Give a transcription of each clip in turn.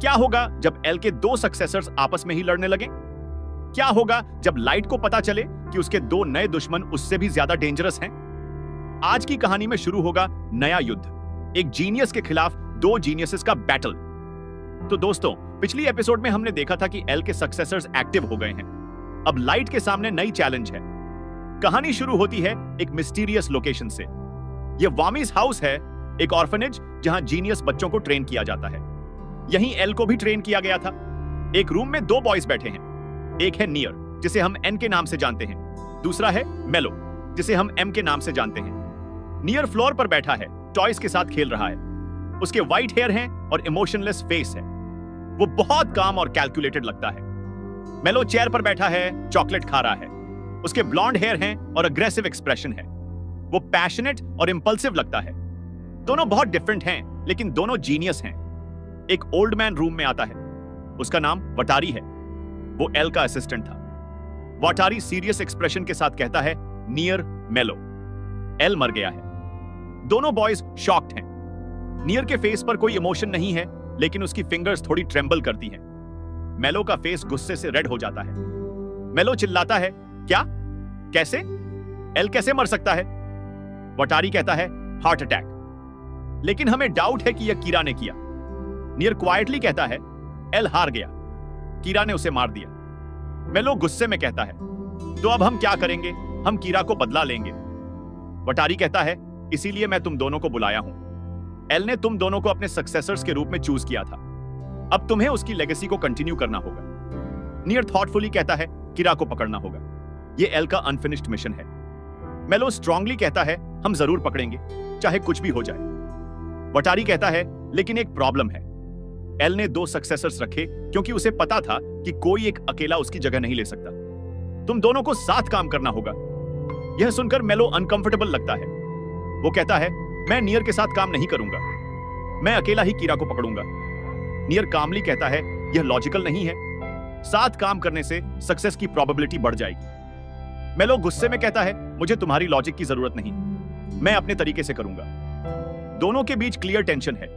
क्या होगा जब एल के दो सक्सेसर्स आपस में ही लड़ने लगे? क्या होगा जब लाइट को पता चले कि उसके दो नए दुश्मन उससे भी ज्यादा डेंजरस हैं? आज की कहानी में शुरू होगा नया युद्ध, एक जीनियस के खिलाफ दो जीनियसेस का बैटल। तो दोस्तों, पिछली एपिसोड में हमने देखा था कि एल के सक्सेसर्स एक्टिव हो गए हैं। अब लाइट के सामने नई चैलेंज है। कहानी शुरू होती है एक मिस्टीरियस लोकेशन से। यह वामीज हाउस है, एक ऑर्फनेज जहां जीनियस बच्चों को ट्रेन किया जाता है। यहीं एल को भी ट्रेन किया गया था। एक रूम में दो बॉयज बैठे हैं। एक है नियर, जिसे हम एन के नाम से जानते हैं। दूसरा है मेलो, जिसे हम एम के नाम से जानते हैं। नियर फ्लोर पर बैठा है, टॉयज के साथ खेल रहा है। उसके व्हाइट हेयर हैं और इमोशनलेस फेस है। वो बहुत काम और कैलकुलेटेड लगता है। मेलो चेयर पर बैठा है, चॉकलेट खा रहा है। उसके ब्लॉन्ड हेयर हैं और अग्रेसिव एक्सप्रेशन है। वो पैशनेट और इंपल्सिव लगता है। दोनों बहुत डिफरेंट हैं, लेकिन दोनों जीनियस हैं। एक ओल्ड मैन रूम में आता है। उसका नाम वटारी है। वो एल का असिस्टेंट था। वटारी सीरियस एक्सप्रेशन के साथ कहता है, नियर मेलो, एल मर गया है। दोनों बॉयज शॉक्ड हैं। नियर के फेस पर कोई इमोशन नहीं है, लेकिन उसकी फिंगर्स थोड़ी ट्रेंबल करती हैं। मेलो का फेस गुस्से से रेड हो जाता है। मेलो चिल्लाता है, क्या? कैसे? एल कैसे मर सकता है? वटारी कहता है, हार्ट अटैक। लेकिन हमें डाउट है कि यह कीरा ने किया। नियर क्वाइटली कहता है, एल हार गया, कीरा ने उसे मार दिया। मेलो गुस्से में कहता है, तो अब हम क्या करेंगे? हम कीरा को बदला लेंगे। वटारी कहता है, इसीलिए मैं तुम दोनों को बुलाया हूं। एल ने तुम दोनों को अपने सक्सेसर्स के रूप में चूज किया था। अब तुम्हें उसकी लेगेसी को कंटिन्यू करना होगा। नियर थॉटफुली कहता है, कीरा को पकड़ना होगा। यह एल का अनफिनिश्ड मिशन है। मेलो स्ट्रांगली कहता है, हम जरूर पकड़ेंगे, चाहे कुछ भी हो जाए। वटारी कहता है, लेकिन एक प्रॉब्लम है। एल ने दो सक्सेसर्स रखे क्योंकि उसे पता था कि कोई एक अकेला उसकी जगह नहीं ले सकता। तुम दोनों को साथ काम करना होगा। यह सुनकर मेलो अनकंफर्टेबल लगता है। वो कहता है, मैं नियर के साथ काम नहीं करूंगा, मैं अकेला ही कीरा को पकड़ूंगा। नियर कामली कहता है, यह लॉजिकल नहीं है। साथ काम करने से सक्सेस की प्रोबेबिलिटी बढ़ जाएगी। मेलो गुस्से में कहता है, मुझे तुम्हारी लॉजिक की जरूरत नहीं, मैं अपने तरीके से करूंगा। दोनों के बीच क्लियर टेंशन है।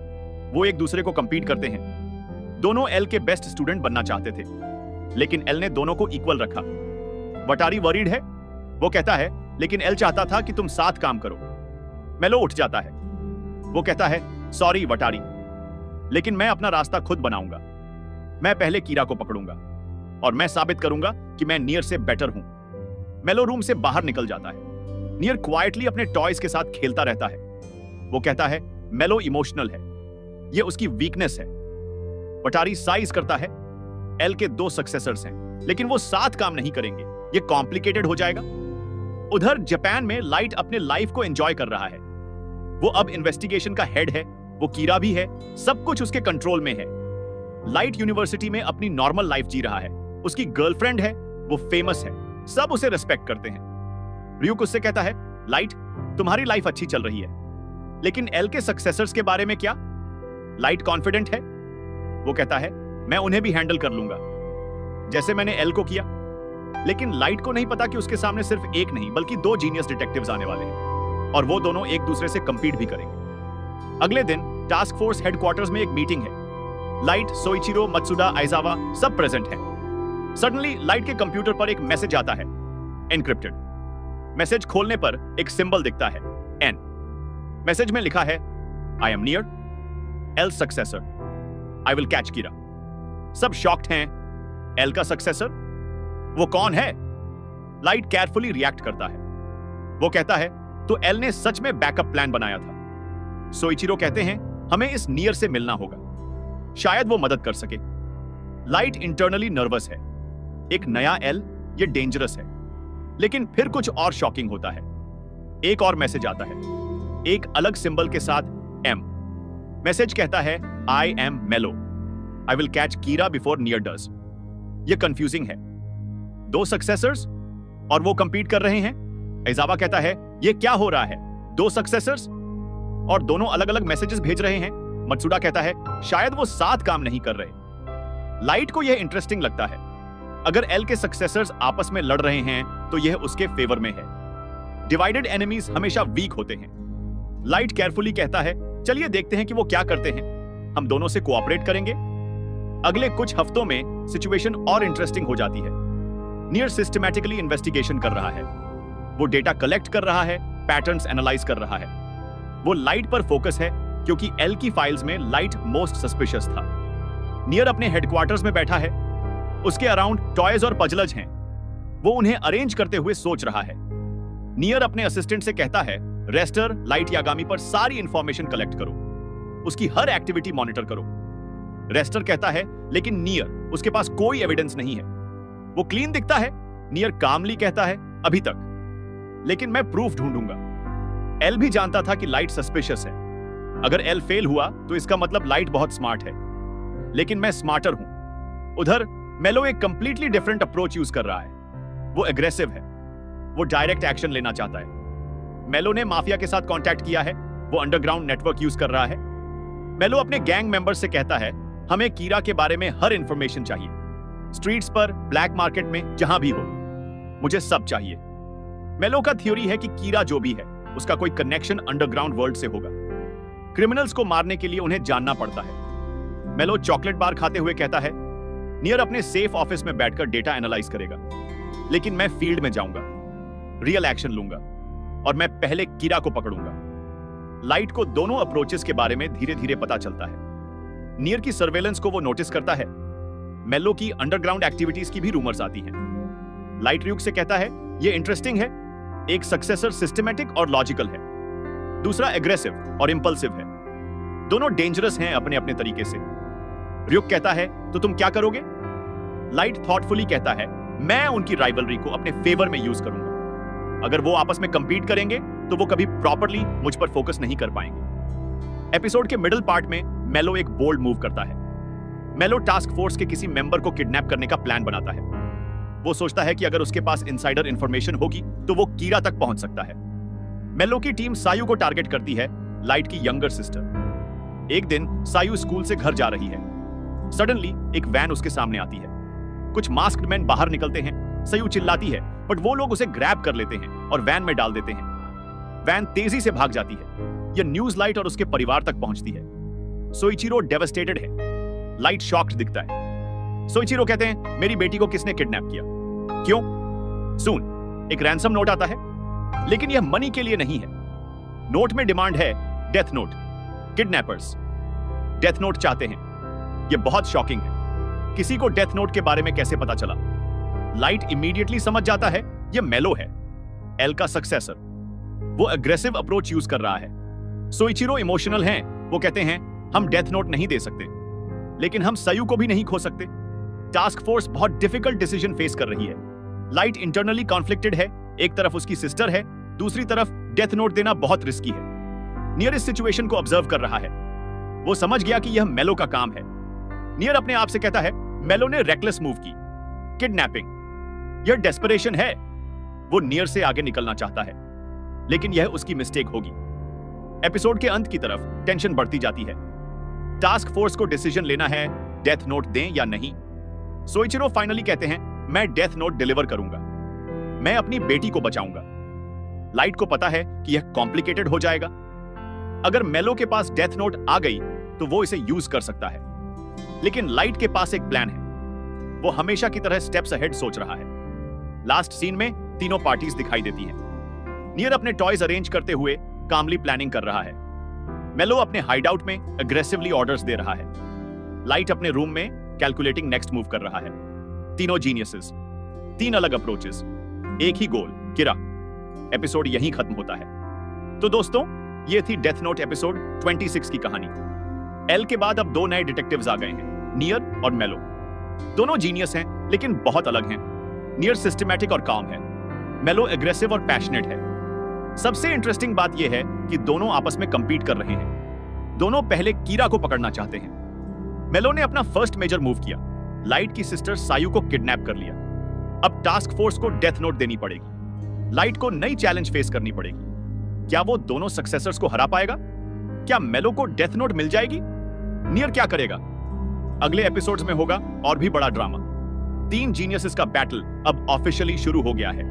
वो एक दूसरे को कंपीट करते हैं। दोनों एल के बेस्ट स्टूडेंट बनना चाहते थे, लेकिन एल ने दोनों को इक्वल रखा। वटारी वरीड है। वो कहता है, लेकिन एल चाहता था कि तुम साथ काम करो। मेलो उठ जाता है। वो कहता है, सॉरी वटारी, लेकिन मैं अपना रास्ता खुद बनाऊंगा। मैं पहले कीरा को पकड़ूंगा और मैं साबित करूंगा कि मैं नियर से बेटर हूं। मेलो रूम से बाहर निकल जाता है। नियर क्वाइटली अपने टॉयज के साथ खेलता रहता है। वो कहता है, मेलो इमोशनल है, यह उसकी वीकनेस है। वटारी साइज करता है, एल के दो सक्सेसर्स हैं, लेकिन वो साथ काम नहीं करेंगे, यह कॉम्प्लिकेटेड हो जाएगा। उधर जापान में लाइट अपने लाइफ को एंजॉय कर रहा है। वो अब इन्वेस्टिगेशन का हेड है। वो कीरा भी है, सब कुछ उसके कंट्रोल में है। लाइट यूनिवर्सिटी में अपनी नॉर्मल लाइफ जी रहा है। उसकी गर्लफ्रेंड है, वो फेमस है, सब उसे रिस्पेक्ट करते हैं। रियुक उससे कहता है, लाइट, तुम्हारी लाइफ अच्छी चल रही है, लेकिन एल के सक्सेसर्स के बारे में क्या? लाइट कॉन्फिडेंट है। वो कहता है, मैं उन्हें भी हैंडल कर लूंगा, जैसे मैंने एल को किया। लेकिन लाइट को नहीं पता कि उसके सामने सिर्फ एक नहीं बल्कि दो जीनियस डिटेक्टिव्स आने वाले हैं, और वो दोनों एक दूसरे से कंपीट भी करेंगे। अगले दिन टास्क फोर्स हेडक्वार्टर्स में एक मीटिंग है। लाइट, सोइचिरो, मत्सुदा, आइजावा सब प्रेजेंट हैं। सडनली लाइट के कंप्यूटर पर एक मैसेज आता है, एनक्रिप्टेड। मैसेज खोलने पर एक सिंबल दिखता है, एन। मैसेज में लिखा है, I am Near, L successor, I will catch Kira. सब शॉक्ड हैं। एल का सक्सेसर? वो कौन है? लाइट केयरफुली रिएक्ट करता है। वो कहता है, तो एल ने सच में बैकअप प्लान बनाया था। सोइचिरो कहते हैं, हमें इस नियर से मिलना होगा, शायद वो मदद कर सके। लाइट इंटरनली नर्वस है। एक नया एल, ये डेंजरस है। लेकिन फिर कुछ और शॉकिंग होता है। एक और मैसेज आता है, एक अलग सिंबल के साथ, एम। मैसेज कहता है, आई एम मेलो, आई will catch Kira before near does. ये कंफ्यूजिंग है। दो सक्सेसर्स और वो कंपीट कर रहे हैं। आइजावा कहता है, ये क्या हो रहा है? दो सक्सेसर्स और दोनों अलग अलग मैसेजेस भेज रहे हैं। मत्सुडा कहता है, शायद वो साथ काम नहीं कर रहे। लाइट को यह इंटरेस्टिंग लगता है। अगर एल के सक्सेसर्स आपस में लड़ रहे हैं तो यह उसके फेवर में है। डिवाइडेड एनिमीज हमेशा वीक होते हैं। लाइट केयरफुली कहता है, चलिए देखते हैं कि वो क्या करते हैं। हम दोनों से कोऑपरेट करेंगे। अगले कुछ हफ्तों में सिचुएशन और इंटरेस्टिंग हो जाती है। नियर सिस्टमैटिकली इन्वेस्टिगेशन कर रहा है, वो डेटा कलेक्ट कर रहा है, पैटर्न्स एनालाइज कर रहा है। वो लाइट पर फोकस है क्योंकि एल की फाइल्स में लाइट मोस्ट सस्पिशियस था। नियर अपने हेडक्वार्टर्स में बैठा है, उसके अराउंड टॉयज और पजलज हैं, वो उन्हें अरेंज करते हुए सोच रहा है। नियर अपने असिस्टेंट से कहता है, रेस्टर लाइट यागामी पर सारी इंफॉर्मेशन कलेक्ट करो, उसकी हर एक्टिविटी मॉनिटर करो। रेस्टर कहता है, लेकिन नियर, उसके पास कोई एविडेंस नहीं है, वो क्लीन दिखता है। नियर कामली कहता है, अभी तक, लेकिन मैं प्रूफ ढूंढूंगा। एल भी जानता था कि लाइट सस्पिशियस है। अगर एल फेल हुआ तो इसका मतलब लाइट बहुत स्मार्ट है, लेकिन मैं स्मार्टर हूं। उधर मेलो एक कंप्लीटली डिफरेंट अप्रोच यूज कर रहा है। वो एग्रेसिव है, वो डायरेक्ट एक्शन लेना चाहता है। मेलो ने माफिया के साथ कांटेक्ट किया है, वो अंडरग्राउंड नेटवर्क यूज कर रहा है। मेलो अपने गैंग मेंबर्स से कहता है, हमें कीरा के बारे में हर इंफॉर्मेशन चाहिए, स्ट्रीट्स पर, ब्लैक मार्केट में, जहां भी हो, मुझे सब चाहिए। मेलो का थ्योरी है कि कीरा जो भी है उसका कोई कनेक्शन अंडरग्राउंड वर्ल्ड से होगा। क्रिमिनल्स को मारने के लिए उन्हें जानना पड़ता है। मेलो चॉकलेट बार खाते हुए कहता है, नियर अपने सेफ ऑफिस में बैठकर डेटा एनालाइज करेगा, लेकिन मैं फील्ड में जाऊंगा, रियल एक्शन लूंगा और मैं पहले कीरा को पकड़ूंगा। लाइट को दोनों अप्रोचेस के बारे में धीरे धीरे पता चलता है। नियर की सर्वेलेंस को वो नोटिस करता है। मेलो की अंडरग्राउंड एक्टिविटीज की भी रूमर्स आती हैं। लाइट र्यूक से कहता है, ये इंटरेस्टिंग है, एक सक्सेसर सिस्टमैटिक और लॉजिकल है, दूसरा एग्रेसिव और इंपल्सिव है। दोनों डेंजरस हैं अपने अपने तरीके से। र्यूक कहता है, तो तुम क्या करोगे? लाइट थॉटफुली कहता है, मैं उनकी राइवलरी को अपने फेवर में यूज करूंगा। अगर वो आपस में कंपीट करेंगे तो वो कभी प्रॉपर्ली मुझ पर फोकस नहीं कर पाएंगे। एपिसोड के मिडिल पार्ट में मेलो एक बोल्ड मूव करता है। मेलो टास्क फोर्स के किसी मेंबर को किडनैप करने का प्लान बनाता है। वो सोचता है कि अगर उसके पास इनसाइडर इंफॉर्मेशन होगी तो वो कीरा तक पहुंच सकता है। मेलो की टीम सायू को टारगेट करती है, लाइट की यंगर सिस्टर। एक दिन सायू स्कूल से घर जा रही है। सडनली एक वैन उसके सामने आती है। कुछ मास्क्ड मैन बाहर निकलते हैं। सायू चिल्लाती है, बट वो लोग उसे ग्रैब कर लेते हैं और वैन में डाल देते हैं। वैन तेजी से भाग जाती है। यह न्यूज लाइट और उसके परिवार तक पहुंचती है। सोइचिरो डेवास्टेटेड है। लाइट शॉक्ड दिखता है। सोइचिरो कहते हैं, मेरी बेटी को किसने किडनैप किया? क्यों? सून एक रैंसम नोट आता है, लेकिन यह मनी के लिए नहीं है। नोट में डिमांड है death note. Kidnappers death note चाहते हैं। यह बहुत शॉकिंग है। किसी को डेथ नोट के बारे में कैसे पता चला? लाइट इमीडिएटली समझ जाता है यह मेलो है, एल का सक्सेसर। वो अग्रेसिव अप्रोच यूज कर रहा है। सोइचिरो इमोशनल हैं। वो कहते हैं, हम डेथ नोट नहीं दे सकते, लेकिन हम सायू को भी नहीं खो सकते। टास्क फोर्स बहुत डिफिकल्ट डिसीजन फेस कर रही है। लाइट इंटरनली कॉन्फ्लिक्टेड है। एक तरफ उसकी सिस्टर है, दूसरी तरफ डेथ नोट देना बहुत रिस्की है। नियर इस सिचुएशन को ऑब्जर्व कर रहा है। वो समझ गया कि यह मेलो का काम है। नियर अपने आप से कहता है, मेलो ने रेकलेस मूव की, किडनैपिंग, यह डेस्परेशन है। वो नियर से आगे निकलना चाहता है, लेकिन यह उसकी मिस्टेक होगी। एपिसोड के अंत की तरफ टेंशन बढ़ती जाती है। टास्क फोर्स को डिसीजन लेना है, डेथ नोट दें या नहीं। सोइचिरो फाइनली कहते हैं, मैं डेथ नोट डिलीवर करूंगा, मैं अपनी बेटी को बचाऊंगा। लाइट को पता है कि यह कॉम्प्लिकेटेड हो जाएगा। अगर मेलो के पास डेथ नोट आ गई तो वो इसे यूज कर सकता है, लेकिन लाइट के पास एक प्लान है। वो हमेशा की तरह स्टेप्स अहेड सोच रहा है। लास्ट सीन में तीनों पार्टीज दिखाई देती हैं। नियर अपने टॉयज अरेंज करते हुए कामली प्लानिंग कर रहा है। मेलो अपने हाइडआउट में अग्रेसिवली ऑर्डर्स दे रहा है। लाइट अपने रूम में कैलकुलेटिंग नेक्स्ट मूव कर रहा है। तीनों जीनियसेस, तीन अलग अप्रोचेस, एक ही गोल, किरा। एपिसोड यहीं खत्म होता है। तो दोस्तों, ये थी डेथ नोट एपिसोड 26 की कहानी। एल के बाद अब दो नए डिटेक्टिव्स आ गए हैं, नियर और मेलो। दोनों जीनियस हैं, लेकिन बहुत अलग हैं। नियर सिस्टमैटिक और काम है, मेलो एग्रेसिव और पैशनेट है। सबसे इंटरेस्टिंग बात यह है कि दोनों आपस में कंपीट कर रहे हैं। दोनों पहले कीरा को पकड़ना चाहते हैं। मेलो ने अपना फर्स्ट मेजर मूव किया, लाइट की सिस्टर सायू को किडनैप कर लिया। अब टास्क फोर्स को डेथ नोट देनी पड़ेगी। लाइट को नई चैलेंज फेस करनी पड़ेगी। क्या वो दोनों सक्सेसर्स को हरा पाएगा? क्या मेलो को डेथ नोट मिल जाएगी? नियर क्या करेगा? अगले एपिसोड्स में होगा और भी बड़ा ड्रामा। तीन जीनियसेस का बैटल अब ऑफिशियली शुरू हो गया है।